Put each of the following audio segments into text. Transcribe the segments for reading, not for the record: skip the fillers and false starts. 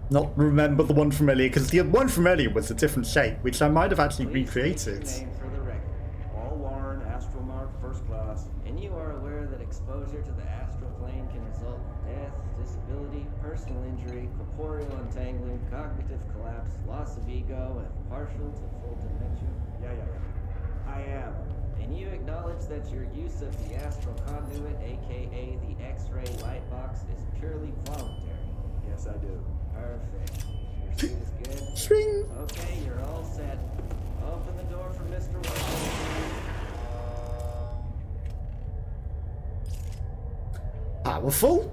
not remember the one from earlier, because the one from earlier was a different shape, which I might have actually Please recreated. state your name for the record. All Warren, Astromark, first class. And you are aware that exposure to the astral plane can result in death, disability, personal injury, corporeal untangling, cognitive collapse, loss of ego, and partial to full dementia? Yeah. I am. And you acknowledge that your use of the astral conduit, aka the X-ray light box, is purely voluntary? Yes, I do. Perfect. Your suit is good? Swing! Okay, you're all set. Open the door for Mr. Wilson. Powerful.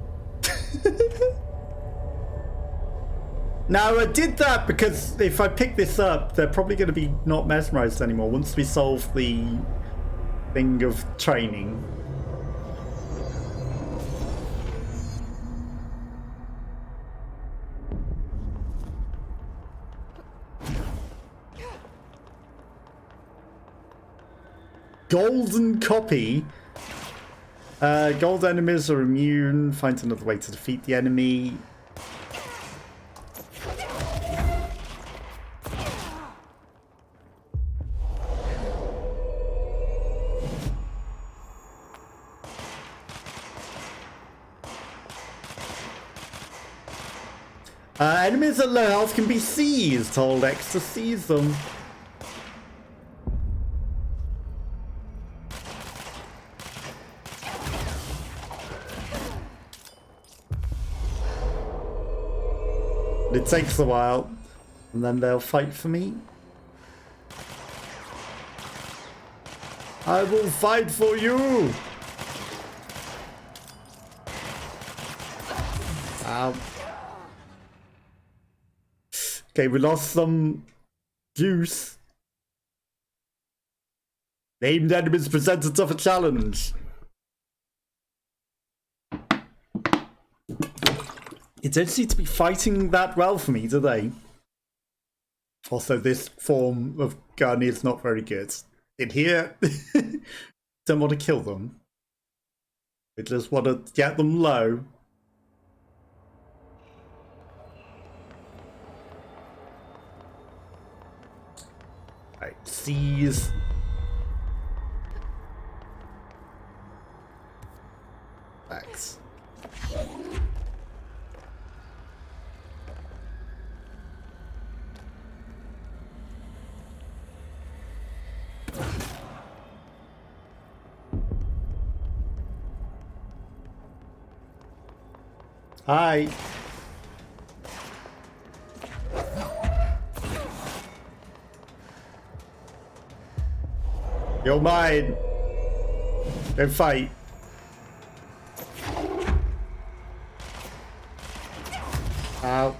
Now, I did that because if I pick this up, they're probably going to be not mesmerized anymore once we solve the thing of training. Golden copy. Gold enemies are immune. Find another way to defeat the enemy. Enemies at low health can be seized. Hold X to seize them. It takes a while, and then they'll fight for me. I will fight for you! Ow. Okay, we lost some juice. Named enemies present a tougher challenge. It don't seem to be fighting that well for me, do they? Also, this form of gun is not very good. In here, don't want to kill them. We just want to get them low. Right, seize. X. Hi. You're mine. Go fight. Ow.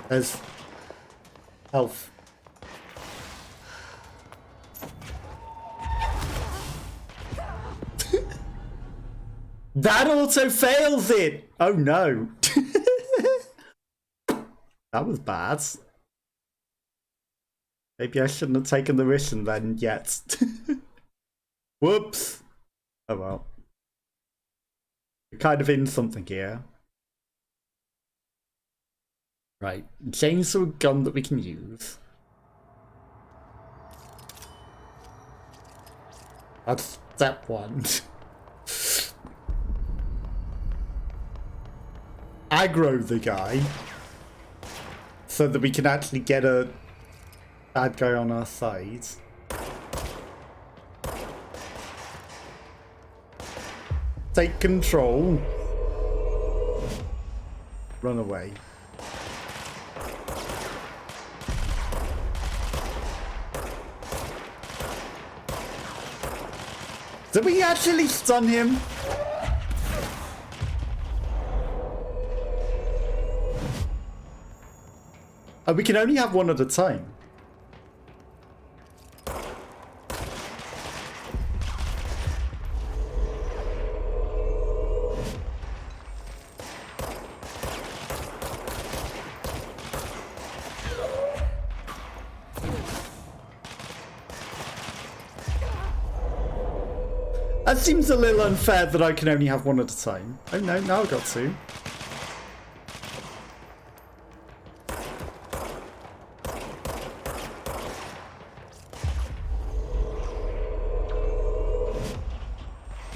There's health. That auto fails it! Oh no. That was bad. Maybe I shouldn't have taken the mission then yet. Whoops. Oh well. We're kind of in something here. Right. Chainsaw gun that we can use. That's step one. Aggro the guy so that we can actually get a bad guy on our side. Take control. Run away. Did we actually stun him? Oh, we can only have one at a time. That seems a little unfair that I can only have one at a time. Oh no, now I've got two.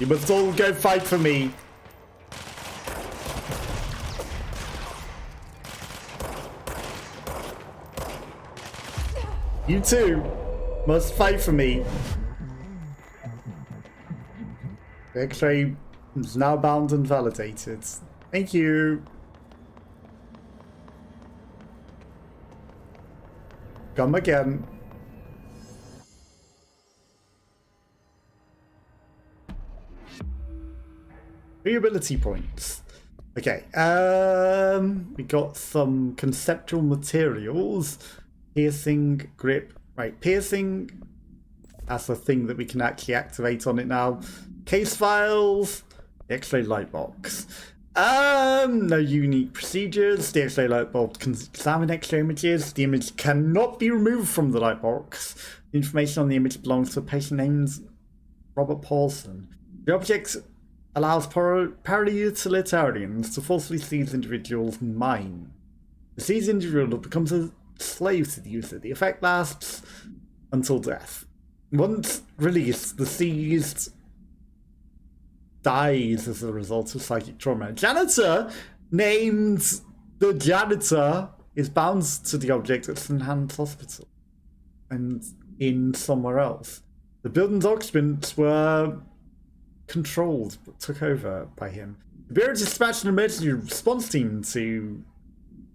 You must all go fight for me. You too must fight for me. The X-ray is now bound and validated. Thank you. Come again. Ability points. Okay, we got some conceptual materials. Piercing, grip. Right, piercing. That's a thing that we can actually activate on it now. Case files. The X-ray light box. No unique procedures. The X-ray light box can examine X-ray images. The image cannot be removed from the light box. The information on the image belongs to a patient named Robert Paulson. The object allows para-utilitarians to falsely seize individuals' mind. The seized individual becomes a slave to the user. The effect lasts until death. Once released, the seized dies as a result of psychic trauma. Janitor, named the janitor, is bound to the object at St. Hans Hospital and in somewhere else. The building's occupants were controlled but took over by him. The Bureau dispatched an emergency response team to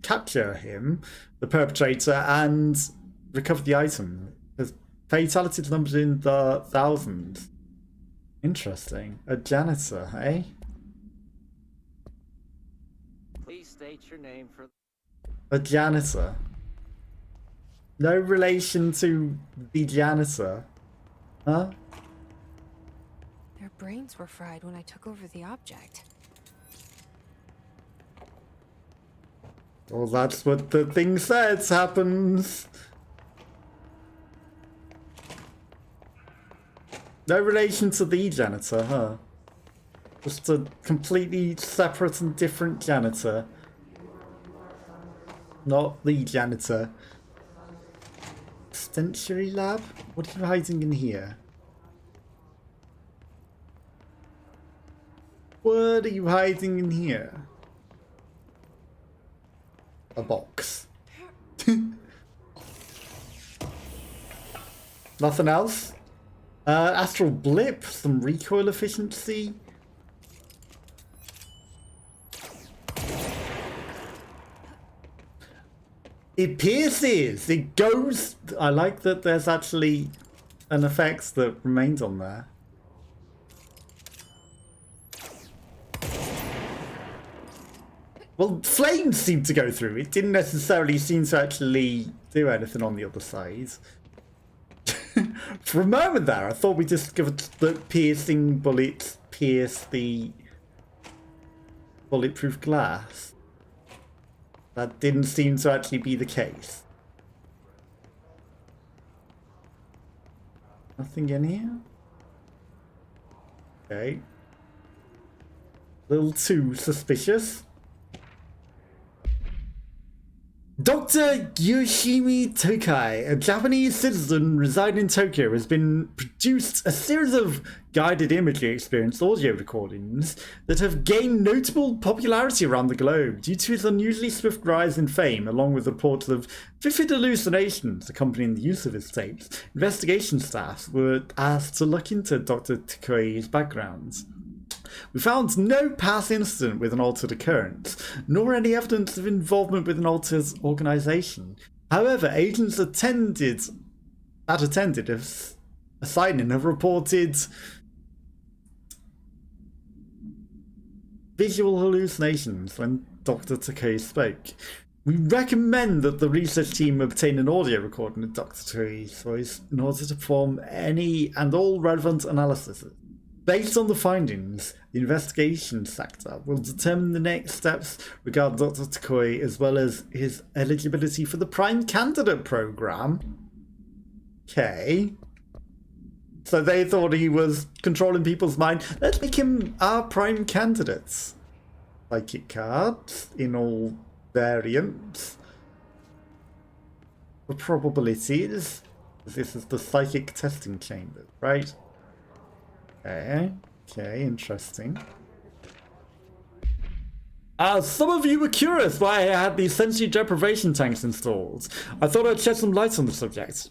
capture him, the perpetrator, and recover the item. The fatalities numbered in the thousands. Interesting. A janitor, eh? Please state your name for... A janitor. No relation to the janitor. Huh? Their brains were fried when I took over the object. Well, that's what the thing says happens. No relation to the janitor, huh? Just a completely separate and different janitor. Not the janitor. Extensory lab? What are you hiding in here? What are you hiding in here? A box. Nothing else? Astral blip, some recoil efficiency. It pierces! It goes! I like that there's actually an effect that remains on there. Well, flames seem to go through. It didn't necessarily seem to actually do anything on the other side. For a moment there, I thought we discovered that piercing bullets pierce the bulletproof glass. That didn't seem to actually be the case. Nothing in here? Okay. A little too suspicious. Dr. Yoshimi Tokai, a Japanese citizen residing in Tokyo, has been produced a series of guided imagery experience audio recordings that have gained notable popularity around the globe due to his unusually swift rise in fame, along with reports of vivid hallucinations accompanying the use of his tapes. Investigation staff were asked to look into Dr. Tokoi's background. We found no past incident with an altered occurrence, nor any evidence of involvement with an altered organisation. However, agents attended a signing have reported visual hallucinations when Dr. Takei spoke. We recommend that the research team obtain an audio recording of Dr. Takei's voice in order to perform any and all relevant analysis. Based on the findings, the investigation sector will determine the next steps regarding Dr. Takei as well as his eligibility for the Prime Candidate Program. Okay. So they thought he was controlling people's mind. Let's make him our prime candidates. Psychic cards in all variants. The probabilities. This is the psychic testing chamber, right? Okay, interesting. Some of you were curious why I had these sensory deprivation tanks installed. I thought I'd shed some light on the subject.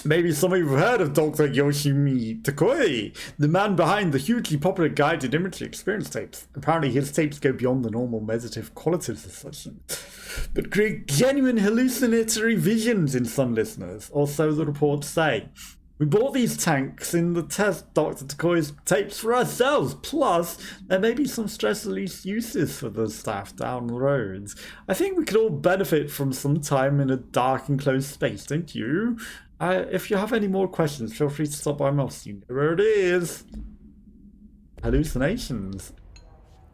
Maybe some of you have heard of Dr. Yoshimi Takoi, the man behind the hugely popular guided imagery experience tapes. Apparently his tapes go beyond the normal meditative qualities of sessions, but create genuine hallucinatory visions in some listeners, or so the reports say. We bought these tanks in the test Dr. Takoi's tapes for ourselves, plus there may be some stress release uses for the staff down the road. I think we could all benefit from some time in a dark enclosed space, don't you? If you have any more questions, feel free to stop by my office. You know where it is. Hallucinations.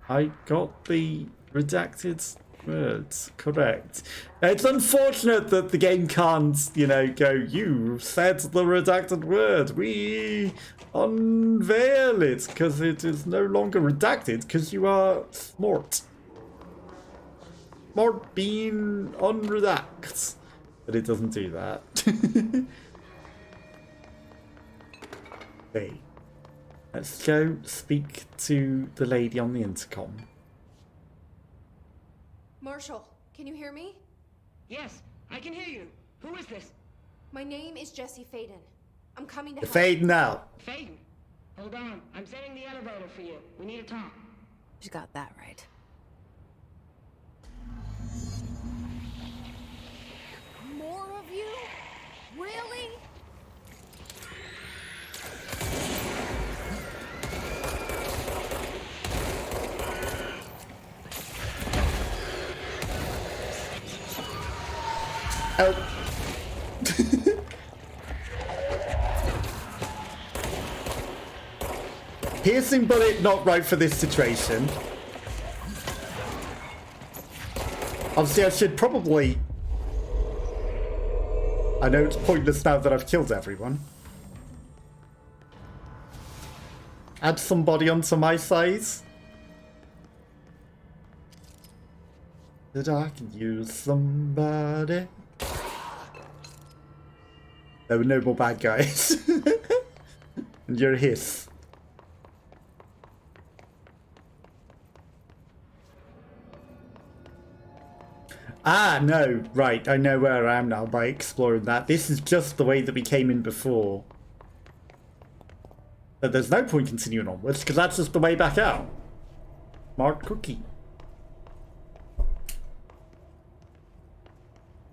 I got the redacted words correct. It's unfortunate that the game can't, go, you said the redacted word. We unveil it, because it is no longer redacted, because you are smart. Smart being unredact. But it doesn't do that. Okay. Let's go speak to the lady on the intercom. Marshall, can you hear me? Yes, I can hear you. Who is this? My name is Jesse Faden. I'm coming to help. Fading out. Faden. Hold on. I'm setting the elevator for you. We need to talk. She's got that right. More of you? Really? Oh. Piercing bullet, not right for this situation. Obviously, I should probably... I know it's pointless now that I've killed everyone. Add somebody onto my side. That I can use somebody. There were no more bad guys. And you're his. Ah, no. Right, I know where I am now by exploring that. This is just the way that we came in before. But there's no point continuing onwards, because that's just the way back out. Marked cookie.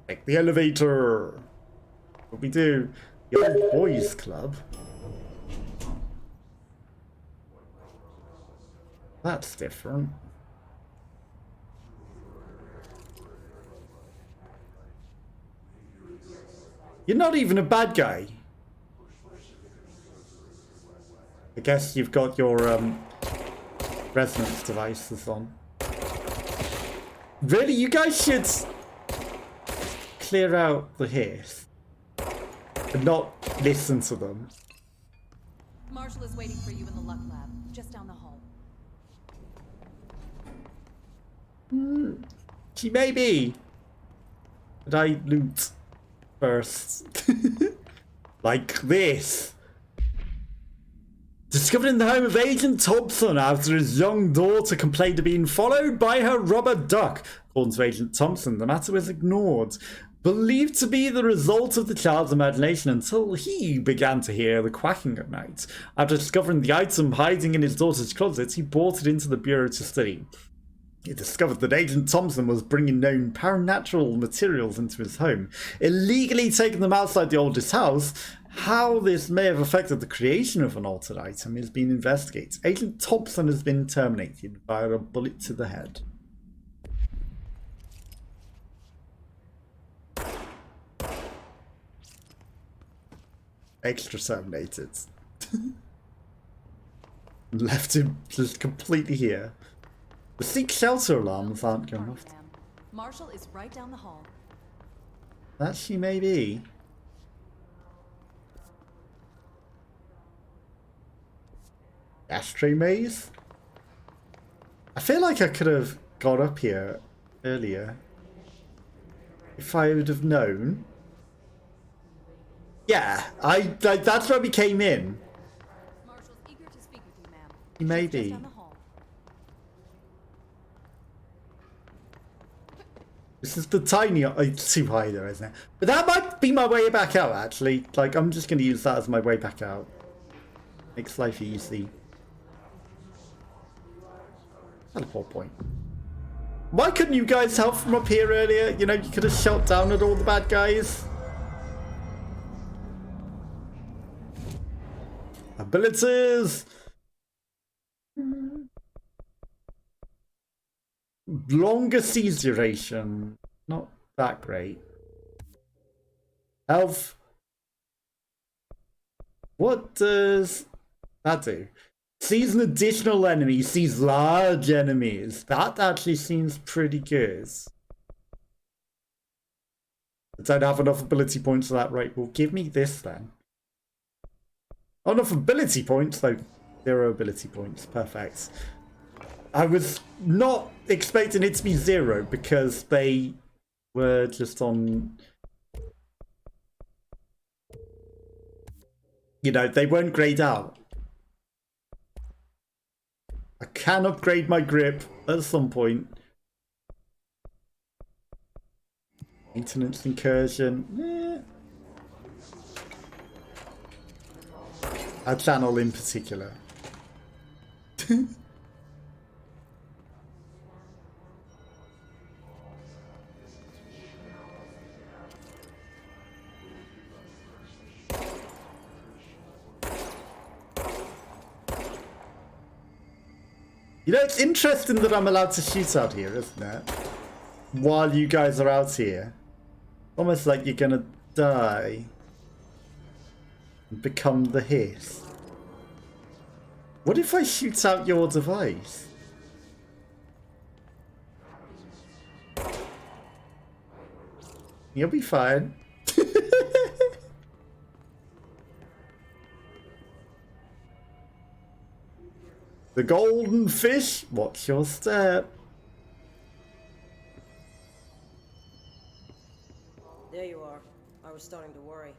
Take the elevator. What we do? The old boys club. That's different. You're not even a bad guy. I guess you've got your resonance devices on. Really, you guys should clear out the hiss and not listen to them. Marshall is waiting for you in the Luck Lab, just down the hall. She may be. But I loot first. Like this. Discovered in the home of Agent Thompson after his young daughter complained of being followed by her rubber duck. According to Agent Thompson, the matter was ignored, believed to be the result of the child's imagination until he began to hear the quacking at night. After discovering the item hiding in his daughter's closet, he brought it into the bureau to study. He discovered that Agent Thompson was bringing known paranatural materials into his home, illegally taking them outside the oldest house. How this may have affected the creation of an altered item is being investigated. Agent Thompson has been terminated by a bullet to the head. Extra terminated. Left him just completely here. The seek shelter alarms aren't going off. Marshall is right down the hall. That she may be. Ashtray maze? I feel like I could have got up here earlier. If I would have known. Yeah, that's where we came in. Marshal's eager to speak with you, ma'am. Maybe. Just down the hall. This is the tiny... It's too high there, isn't it? But that might be my way back out, actually. Like, I'm just going to use that as my way back out. Makes life easy. Teleport point. Why couldn't you guys help from up here earlier? You know, you could have shot down at all the bad guys. Abilities! Longer siege duration. Not that great. Health. What does that do? Sees an additional enemy, sees large enemies. That actually seems pretty good. I don't have enough ability points for that, right? Well, give me this then. Not enough ability points, though. 0 ability points. Perfect. I was not expecting it to be 0 because they were just on... You know, they weren't grayed out. I can upgrade my grip at some point. Maintenance incursion. Our channel in particular. You know, it's interesting that I'm allowed to shoot out here, isn't it? While you guys are out here. Almost like you're gonna die. And become the hiss. What if I shoot out your device? You'll be fine. The golden fish, watch your step. There you are. I was starting to worry.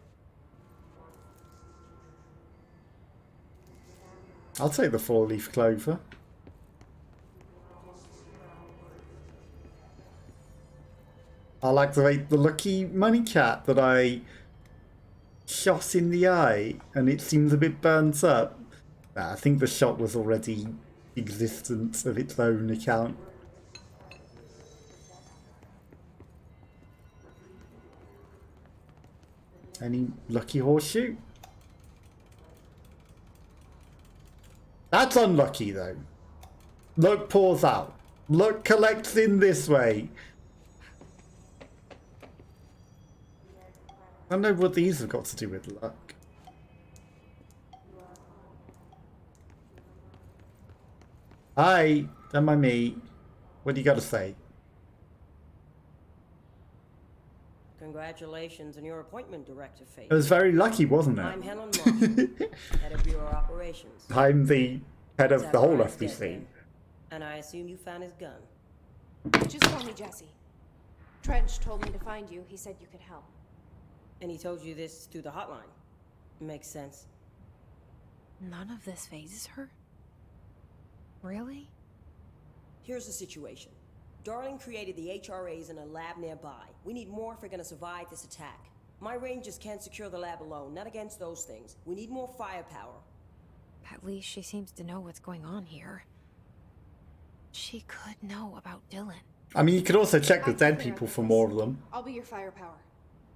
I'll take the 4-leaf clover. I'll activate the lucky money cat that I shot in the eye and it seems a bit burnt up. I think the shot was already existent of its own account. Any lucky horseshoe? That's unlucky though. Luck pours out. Luck collects in this way. I don't know what these have got to do with luck. Hi, don't mind me. What do you got to say? Congratulations on your appointment, Director Fate. It was very lucky, wasn't it? I'm Helen Marshall, head of Bureau Operations. I'm the head of the whole Zachariah's FBC. dead, and I assume you found his gun. Just call me Jesse. Trench told me to find you. He said you could help. And he told you this through the hotline. Makes sense. None of this phases her? Really? Here's the situation. Darling created the HRAs in a lab nearby. We need more if we're gonna survive this attack. My rangers can't secure the lab alone, not against those things. We need more firepower. At least she seems to know what's going on here. She could know about Dylan. I mean, you could also check the I can dead clear people the for place. more of them. I'll be your firepower.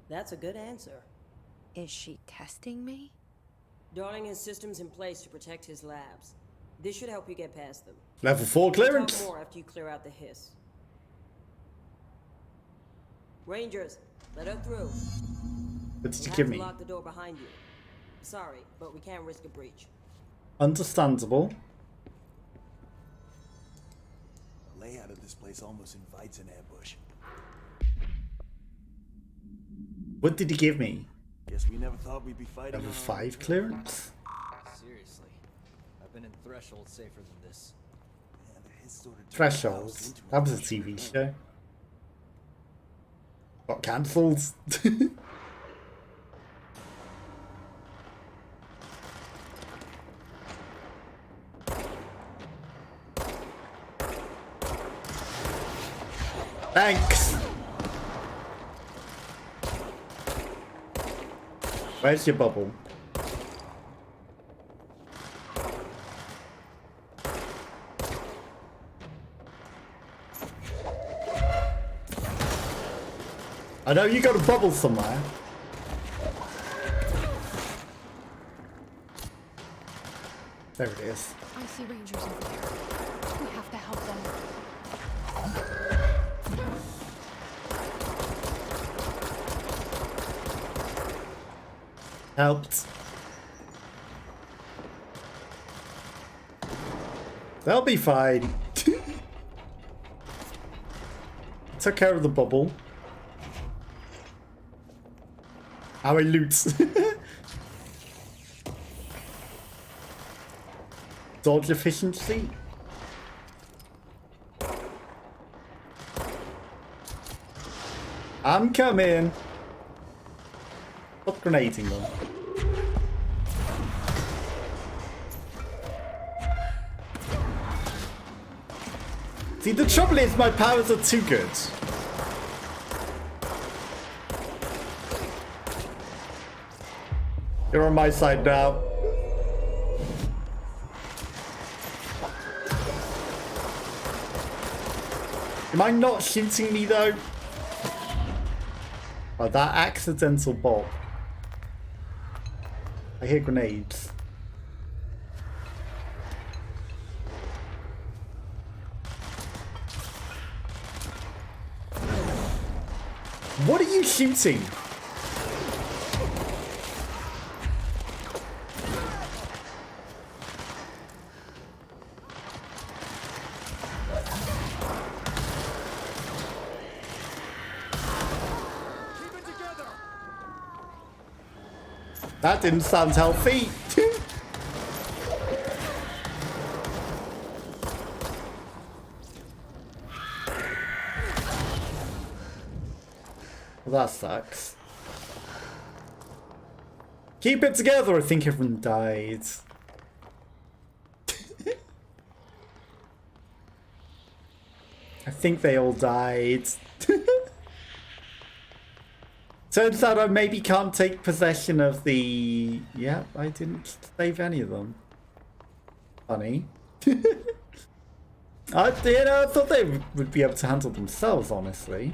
That's a good answer. Is she testing me? Darling has systems in place to protect his labs. This should help you get past them. Level 4 We'll clearance. talk more after you clear out the hiss. Rangers, let her through. What did you We'll give have me? to lock the door behind you. Sorry, but we can't risk a breach. Understandable. The layout of this place almost invites an ambush. What did he give me? Guess we never thought we'd be fighting Level on 5 clearance? Seriously, I've been in threshold safer than this. Yeah, the hit sort of turned the house Thresholds. into That was a threshold. TV show. Got cancelled. Thanks. Where's your bubble? I know you got a bubble somewhere. There it is. I see rangers over there. We have to help them. Helped. They'll be fine. Took care of the bubble. Our loot. Dodge efficiency. I'm coming. Stop grenading them. See, the trouble is my powers are too good. You're on my side now. Am I not shooting me though? Oh, that accidental bolt. I hear grenades. What are you shooting? That didn't sound healthy. Well, that sucks. Keep it together. I think everyone died. I think they all died. Turns out I maybe can't take possession of the... Yeah, I didn't save any of them. Funny. I thought they would be able to handle themselves, honestly.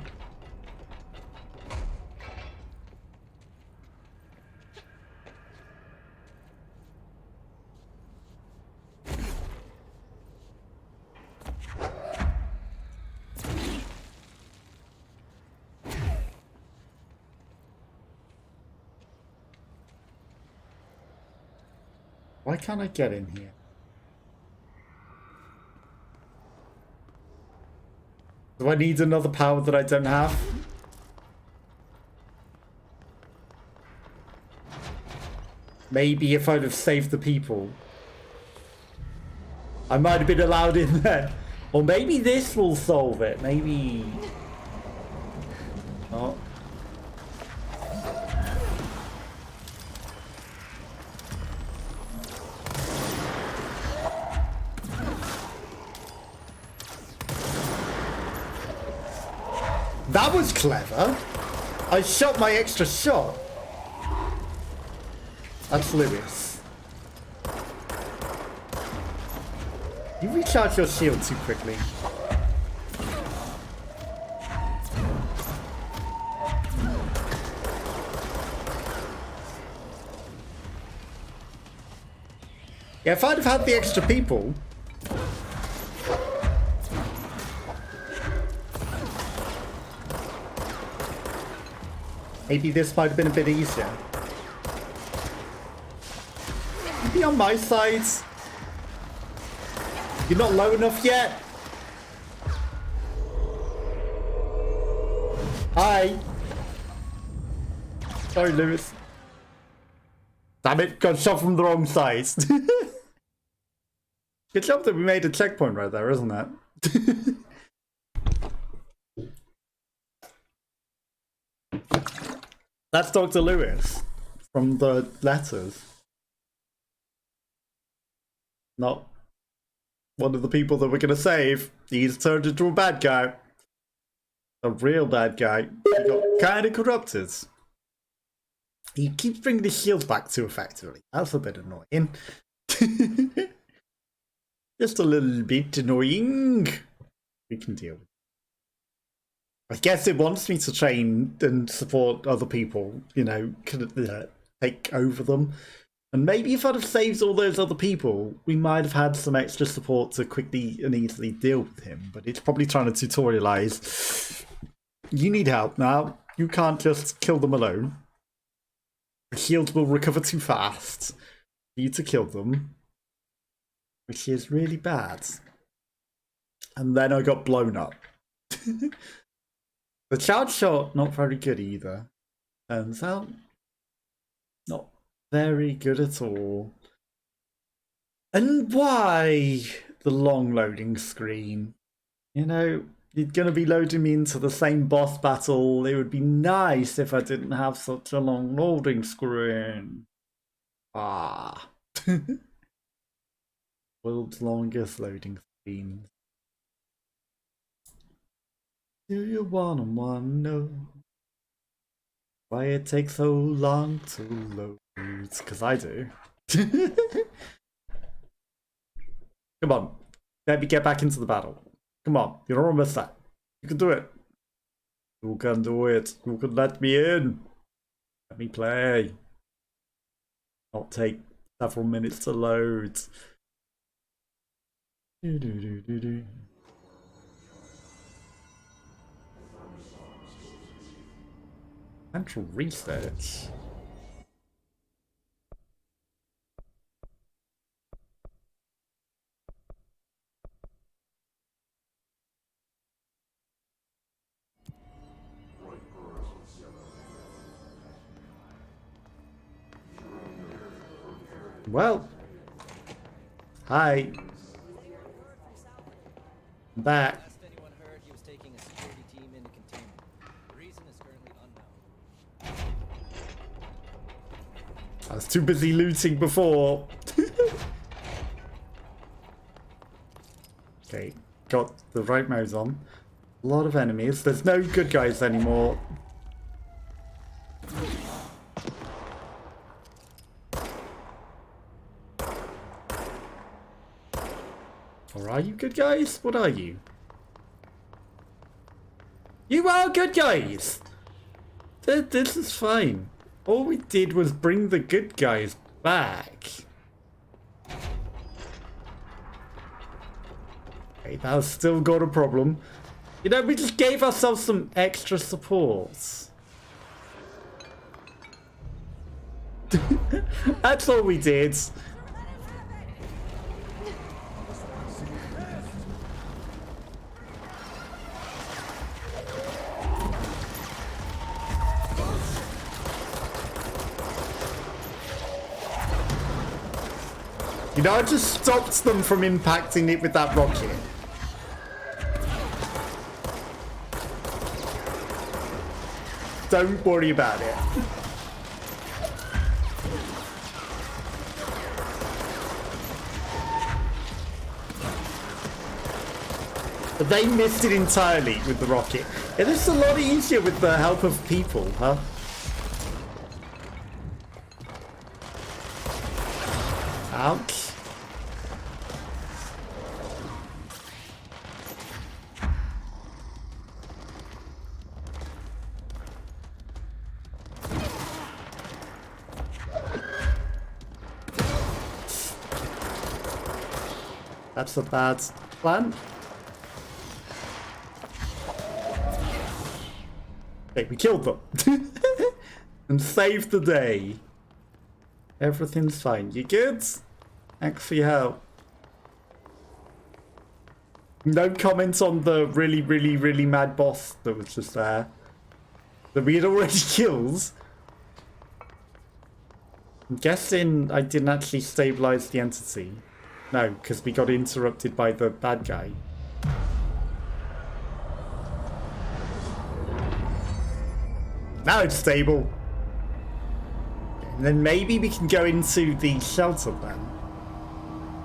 Why can't I get in here? Do I need another power that I don't have? Maybe if I'd have saved the people, I might have been allowed in there. Or maybe this will solve it. Maybe... Oh. That was clever. I shot my extra shot. That's Lewis. You recharge your shield too quickly. Yeah, if I'd have had the extra people... Maybe this might have been a bit easier. Be on my side. You're not low enough yet. Hi. Sorry, Lewis. Damn it, got shot from the wrong side. Good job that we made a checkpoint right there, isn't it? That's Dr. Lewis from the letters. Not one of the people that we're gonna save. He's turned into a bad guy. A real bad guy. He got kind of corrupted. He keeps bringing the shield back too effectively. That's a bit annoying. Just a little bit annoying. We can deal with it. I guess it wants me to train and support other people, you know, take over them. And maybe if I'd have saved all those other people, we might have had some extra support to quickly and easily deal with him. But it's probably trying to tutorialize. You need help now. You can't just kill them alone. The shields will recover too fast for you to kill them, which is really bad. And then I got blown up. The charge shot, not very good either. Turns out, not very good at all. And why the long loading screen? You know, you're going to be loading me into the same boss battle. It would be nice if I didn't have such a long loading screen. Ah. World's longest loading screen. Do you wanna know why it takes so long to load? Because I do. Come on, let me get back into the battle. Come on, you're almost there. You can do it. You can do it. You can let me in. Let me play. Not take several minutes to load. Central research. Well, hi. I'm back. Last anyone heard, he was taking a security team into containment. The reason is currently unknown. I was too busy looting before. Okay, got the right modes on. A lot of enemies. There's no good guys anymore. Or are you good guys? What are you? You are good guys! This is fine. All we did was bring the good guys back. Okay, that's still got a problem. You know, we just gave ourselves some extra support. That's all we did. You know, I just stopped them from impacting it with that rocket. Don't worry about it. But they missed it entirely with the rocket. Yeah, this is a lot easier with the help of people, huh? Ouch. That's a bad plan. Okay, we killed them. And saved the day. Everything's fine. You good? Thanks for your help. No comments on the really mad boss that was just there. That we had already killed. I'm guessing I didn't actually stabilize the entity. No, because we got interrupted by the bad guy. Now it's stable. And then maybe we can go into the shelter then.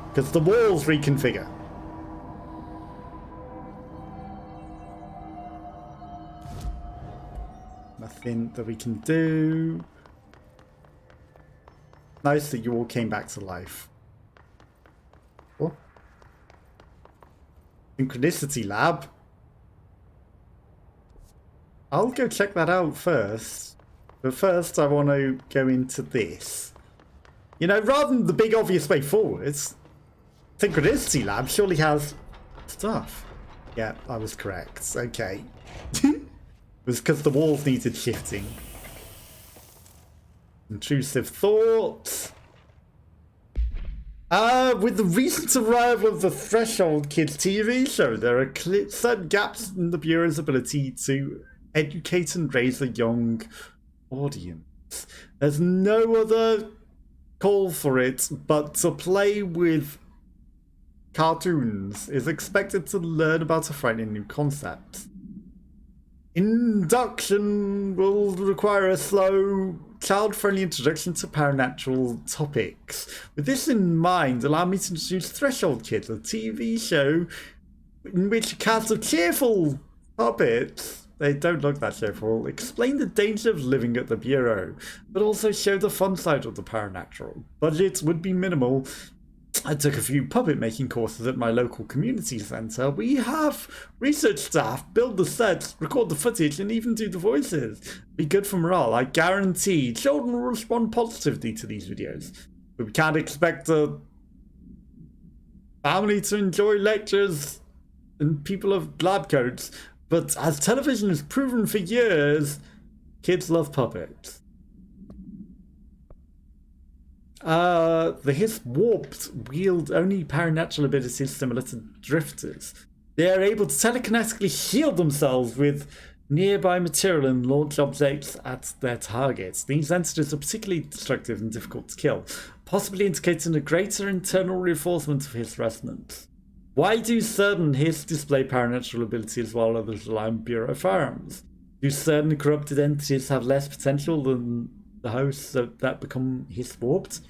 Because the walls reconfigure. Nothing that we can do. Nice that you all came back to life. Oh. Synchronicity lab. I'll go check that out first. But first I want to go into this. You know, rather than the big obvious way forwards, Synchronicity lab surely has stuff. Yeah, I was correct. Okay. It was because the walls needed shifting. Intrusive thoughts. With the recent arrival of the Threshold Kids TV show, there are certain gaps in the Bureau's ability to educate and raise a young audience. There's no other call for it but to play with cartoons is expected to learn about a frightening new concept. Induction will require a slow, child-friendly introduction to paranatural topics. With this in mind, allow me to introduce Threshold Kids, a TV show in which a cast of cheerful puppets, they don't look that cheerful, explain the danger of living at the Bureau, but also show the fun side of the paranatural. Budgets would be minimal. I took a few puppet making courses at my local community centre. We have research staff build the sets, record the footage, and even do the voices. Be good for morale. I guarantee children will respond positively to these videos. But we can't expect a family to enjoy lectures and people of lab coats. But as television has proven for years, kids love puppets. The Hiss Warped wield only paranatural abilities similar to drifters. They are able to telekinetically shield themselves with nearby material and launch objects at their targets. These entities are particularly destructive and difficult to kill, possibly indicating a greater internal reinforcement of Hiss resonance. Why do certain Hiss display paranatural abilities while others rely on Bureau firearms? Do certain corrupted entities have less potential than the hosts that become Hiss warped?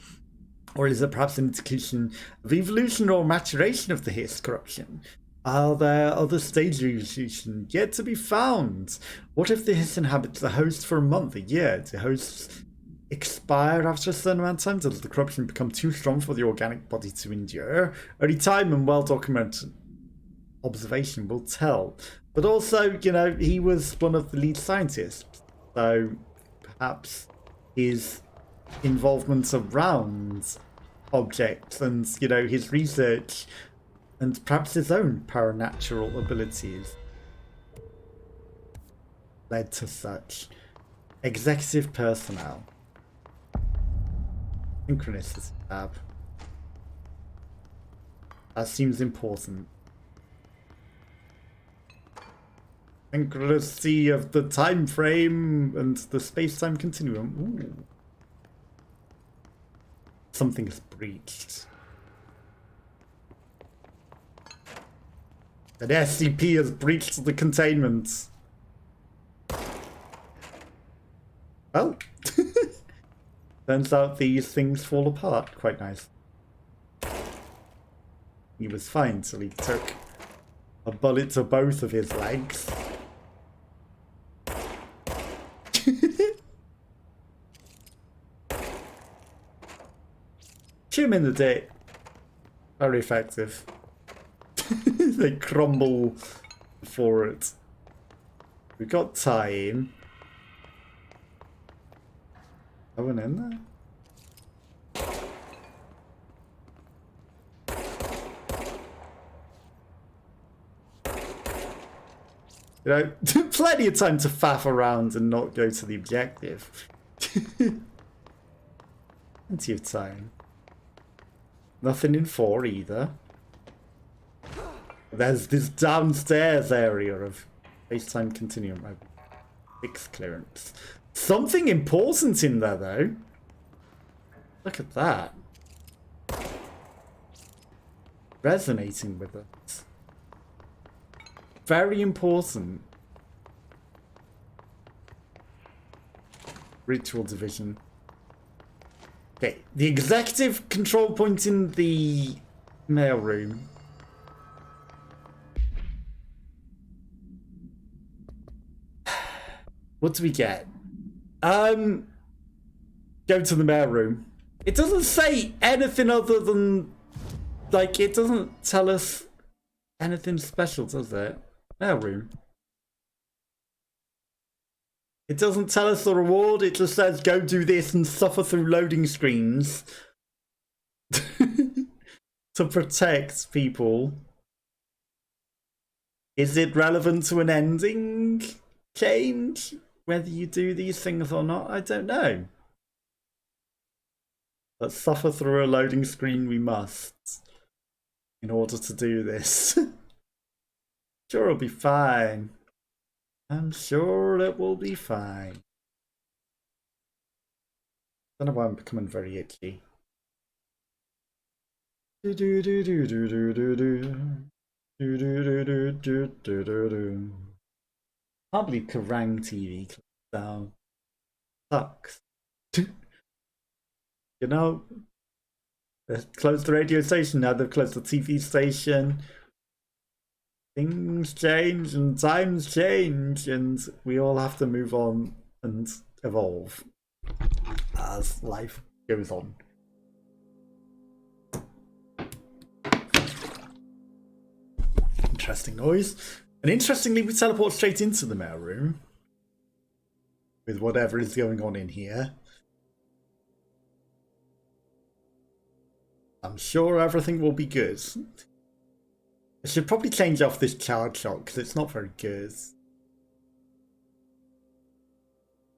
Or is it perhaps an indication of evolution or maturation of the Hiss corruption? Are there other stages of evolution yet to be found? What if the Hiss inhabits the host for a month, a year? Do hosts expire after a certain amount of time? Does the corruption become too strong for the organic body to endure? Only time and well-documented observation will tell. But also, you know, he was one of the lead scientists, so perhaps his involvement around objects and, you know, his research and perhaps his own paranatural abilities led to such. Executive personnel. Synchronicity tab. That seems important. Synchronicity of the time frame and the space-time continuum. Ooh. Something is breached. An SCP has breached the containment. Well, turns out these things fall apart quite nice. He was fine till he took a bullet to both of his legs. Shoot him in the dick. Very effective. They crumble for it. We've got time. No one in there? You know, plenty of time to faff around and not go to the objective. Plenty of time. Nothing in 4 either. There's this downstairs area of space-time continuum. 6 clearance. Something important in there, though. Look at that. resonating with us. Very important. Ritual division. Okay, the executive control point in the mailroom. What do we get? Go to the mailroom. It doesn't say anything other than, like, it doesn't tell us anything special, does it? Mailroom. It doesn't tell us the reward, it just says go do this and suffer through loading screens to protect people. Is it relevant to an ending change? Whether you do these things or not, I don't know. But suffer through a loading screen we must in order to do this. Sure, it'll be fine. I'm sure it will be fine. Don't know why I'm becoming very itchy. Do do do do do do do do do do do do do do. Can't believe Kerrang TV closed down. Sucks. You know, they've closed the radio station, now they've closed the TV station. Things change and times change, and we all have to move on and evolve as life goes on. Interesting noise. And interestingly, we teleport straight into the mailroom with whatever is going on in here. I'm sure everything will be good. I should probably change off this charge shot because it's not very good.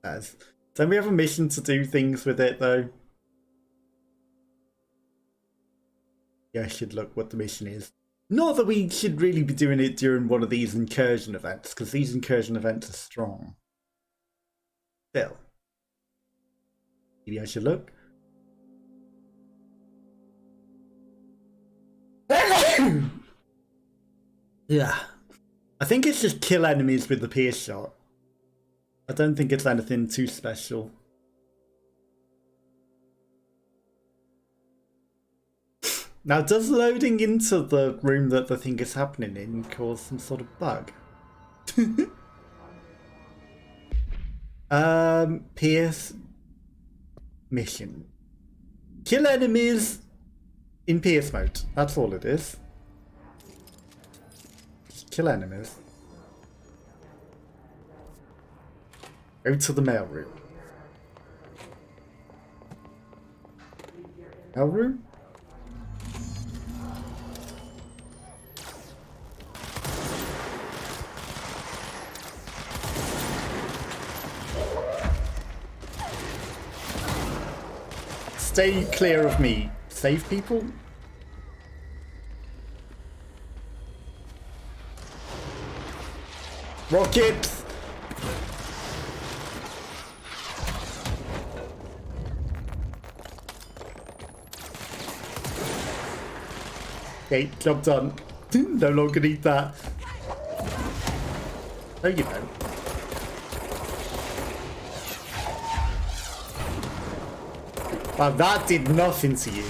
Don't we have a mission to do things with it though? Yeah, I should look what the mission is. Not that we should really be doing it during one of these incursion events, because these incursion events are strong. Still. Maybe I should look. Yeah. I think it's just kill enemies with the pierce shot. I don't think it's anything too special. Now, does loading into the room that the thing is happening in cause some sort of bug? Pierce mission. Kill enemies in pierce mode. That's all it is. Just kill enemies. Go to the mailroom. Mailroom? Stay clear of me. Save people? Rockets! Okay, job done. No longer need that. No, you don't. Well, that did nothing to you.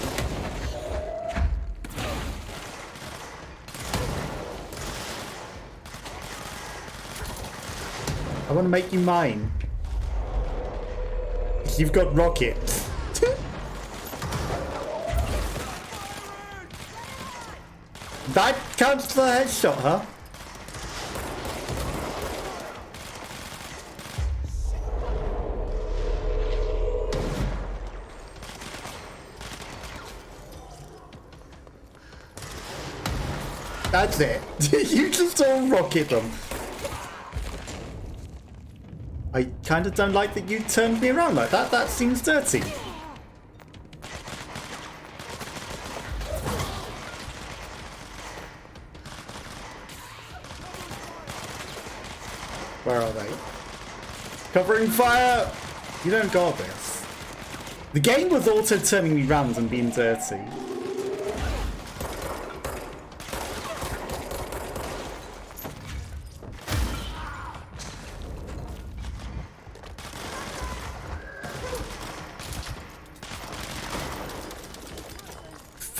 I want to make you mine. You've got rockets. That counts for a headshot, huh? That's it. You just all rocket them. I kind of don't like that you turned me around like that. That seems dirty. Where are they? Covering fire! You don't got this. The game was also turning me round and being dirty.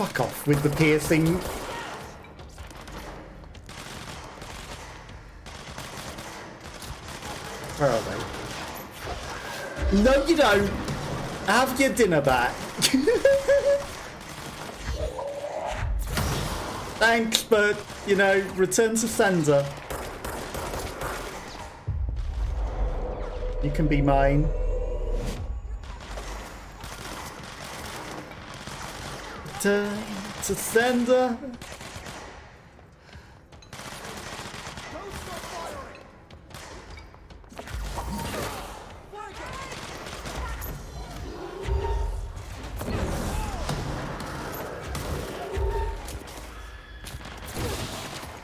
Fuck off with the piercing. Where are they? No, you don't. Have your dinner back. Thanks, but, you know, return to sender. You can be mine. Return to sender.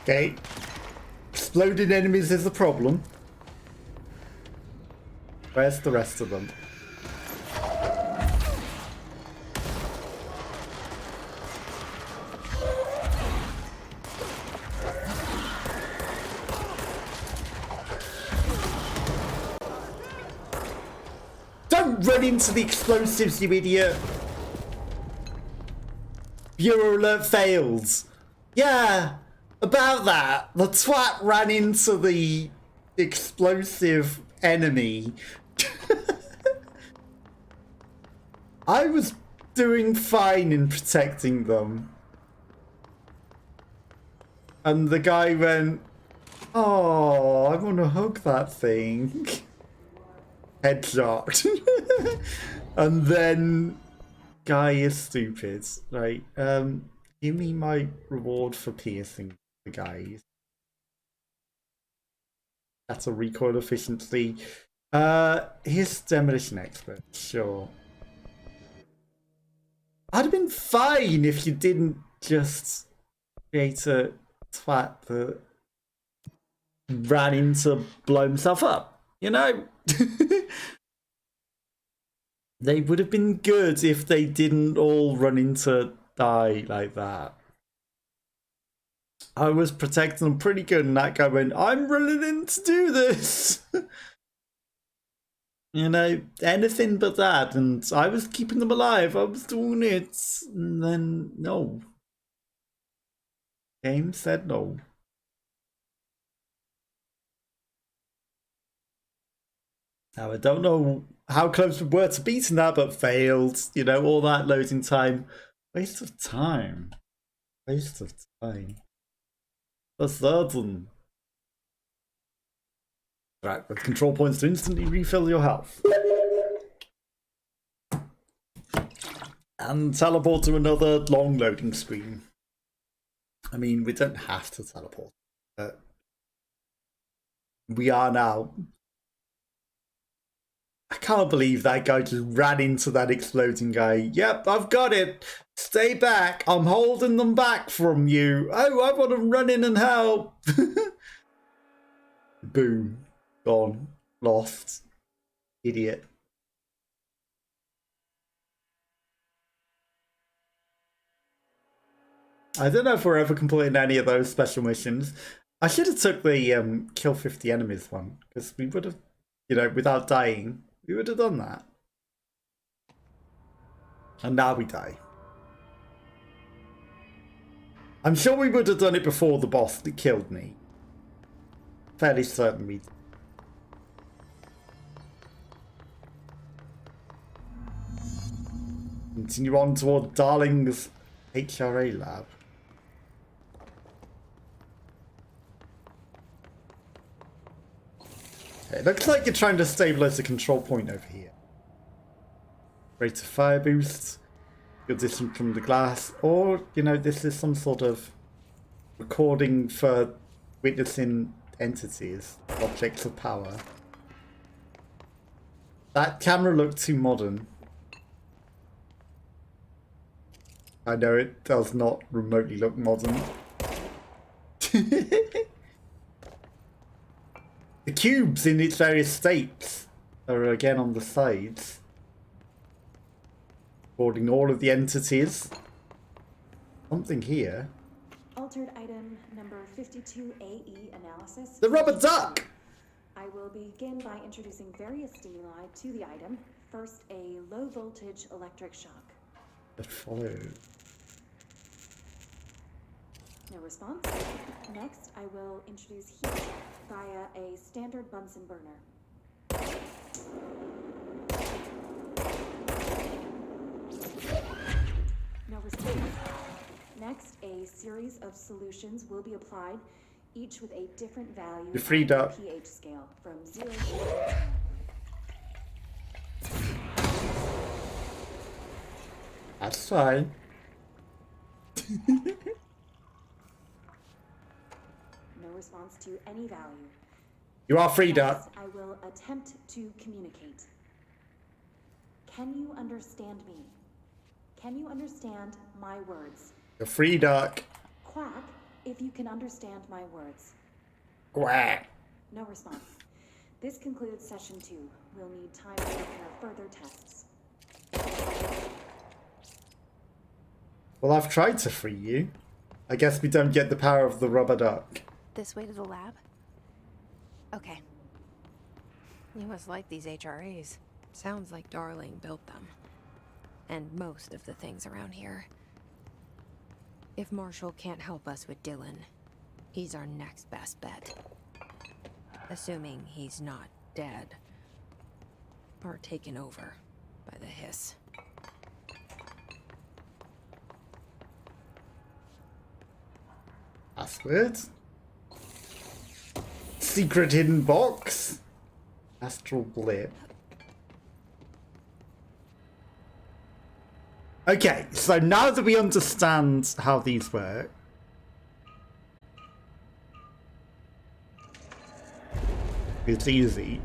Okay. Exploding enemies is the problem. Where's the rest of them? Don't run into the explosives, you idiot! Bureau alert fails. Yeah, about that. The twat ran into the explosive enemy. I was doing fine in protecting them. And the guy went, oh, I want to hug that thing. Headshot. And then, guy is stupid. Right, give me my reward for piercing the guys. That's a recoil efficiency. Here's demolition expert, sure. I'd have been fine if you didn't just create a twat that ran in to blow himself up, you know? They would have been good if they didn't all run into die like that. I was protecting them pretty good and that guy went, I'm running in to do this! You know, anything but that, and I was keeping them alive, I was doing it, and then, no. Game said no. Now, I don't know how close we were to beating that, but failed, you know, all that loading time. Waste of time. Waste of time. For certain. Right, with control points to instantly refill your health. And teleport to another long loading screen. I mean, we don't have to teleport, but we are now. I can't believe that guy just ran into that exploding guy. Yep, I've got it. Stay back. I'm holding them back from you. Oh, I want to run in and help. Boom. Gone. Lost. Idiot. I don't know if we're ever completing any of those special missions. I should have took the kill 50 enemies one, because we would have, you know, without dying, we would have done that. And now we die. I'm sure we would have done it before the boss that killed me. Fairly certain we did. Continue on toward Darling's HRA lab. Okay, it looks like you're trying to stabilize the control point over here. Greater fire boost, your distance from the glass, or, you know, this is some sort of recording for witnessing entities, objects of power. That camera looked too modern. I know it does not remotely look modern. The cubes in its various states are again on the sides. Recording all of the entities. Something here. Altered item number 52AE analysis. The rubber duck! I will begin by introducing various stimuli to the item. First, a low voltage electric shock. That follow. No response. Next, I will introduce heat via a standard Bunsen burner. No response. Next, a series of solutions will be applied, each with a different value You're freed on the up. pH scale from 0 to 10. That's fine. No response to any value. You are freed Next, up. I will attempt to communicate. Can you understand me? Can you understand my words? You're freed up. Quack if you can understand my words. Quack. No response. This concludes session 2. We'll need time to prepare further tests. Well, I've tried to free you. I guess we don't get the power of the rubber duck. This way to the lab? Okay. You must like these HRAs. Sounds like Darling built them. And most of the things around here. If Marshall can't help us with Dylan, he's our next best bet. Assuming he's not dead. Or taken over by the hiss. Password. Secret hidden box. Astral blip. Okay, so now that we understand how these work, it's easy.